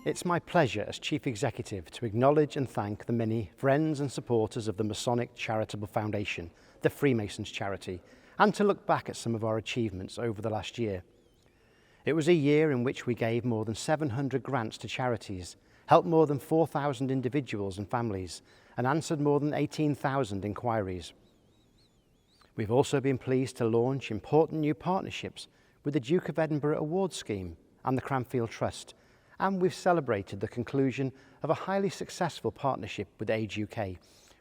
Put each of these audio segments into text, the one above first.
It's my pleasure as Chief Executive to acknowledge and thank the many friends and supporters of the Masonic Charitable Foundation, the Freemasons charity, and to look back at some of our achievements over the last year. It was a year in which we gave more than 700 grants to charities, helped more than 4,000 individuals and families, and answered more than 18,000 inquiries. We've also been pleased to launch important new partnerships with the Duke of Edinburgh Awards Scheme and the Cranfield Trust, and we've celebrated the conclusion of a highly successful partnership with Age UK,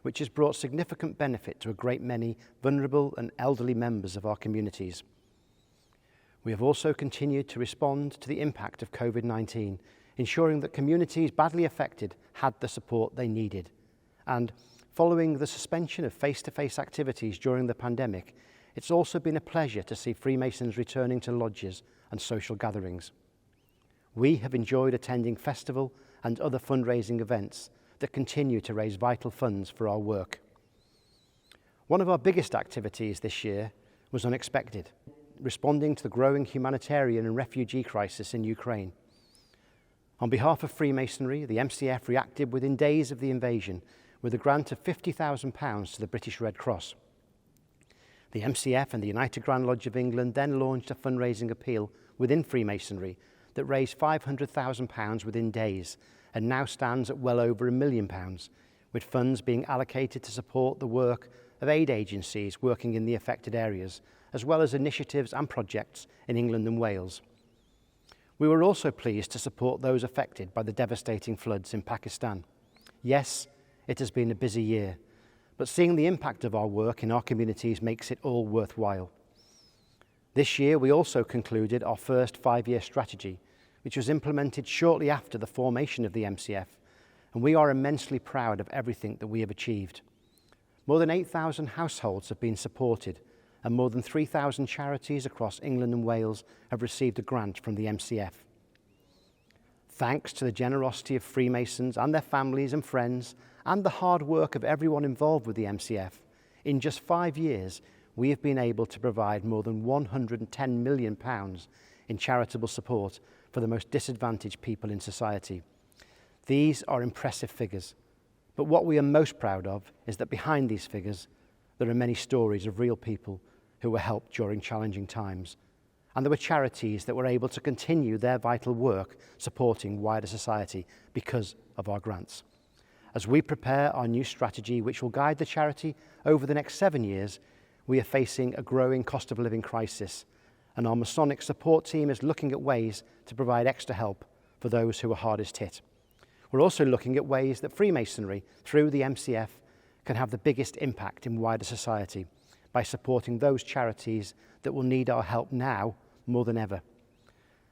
which has brought significant benefit to a great many vulnerable and elderly members of our communities. We have also continued to respond to the impact of COVID-19, ensuring that communities badly affected had the support they needed. And following the suspension of face-to-face activities during the pandemic, it's also been a pleasure to see Freemasons returning to lodges and social gatherings. We have enjoyed attending festival and other fundraising events that continue to raise vital funds for our work. One of our biggest activities this year was unexpected, responding to the growing humanitarian and refugee crisis in Ukraine. On behalf of Freemasonry, the MCF reacted within days of the invasion with a grant of £50,000 to the British Red Cross. The MCF and the United Grand Lodge of England then launched a fundraising appeal within Freemasonry that raised £500,000 within days and now stands at well over £1 million, with funds being allocated to support the work of aid agencies working in the affected areas, as well as initiatives and projects in England and Wales. We were also pleased to support those affected by the devastating floods in Pakistan. Yes, it has been a busy year, but seeing the impact of our work in our communities makes it all worthwhile. This year we also concluded our first 5-year strategy, which was implemented shortly after the formation of the MCF, and we are immensely proud of everything that we have achieved. More than 8,000 households have been supported, and more than 3,000 charities across England and Wales have received a grant from the MCF. Thanks to the generosity of Freemasons and their families and friends, and the hard work of everyone involved with the MCF, in just 5 years we have been able to provide more than £110 million in charitable support for the most disadvantaged people in society. These are impressive figures, but what we are most proud of is that behind these figures there are many stories of real people who were helped during challenging times, and there were charities that were able to continue their vital work supporting wider society because of our grants. As we prepare our new strategy, which will guide the charity over the next 7 years, we are facing a growing cost of living crisis, and our Masonic support team is looking at ways to provide extra help for those who are hardest hit. We're also looking at ways that Freemasonry, through the MCF, can have the biggest impact in wider society by supporting those charities that will need our help now more than ever.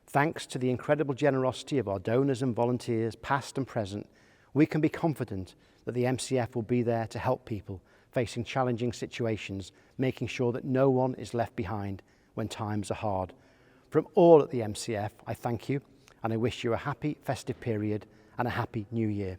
Thanks to the incredible generosity of our donors and volunteers, past and present, we can be confident that the MCF will be there to help people facing challenging situations, making sure that no one is left behind when times are hard. From all at the MCF, I thank you, and I wish you a happy festive period and a happy new year.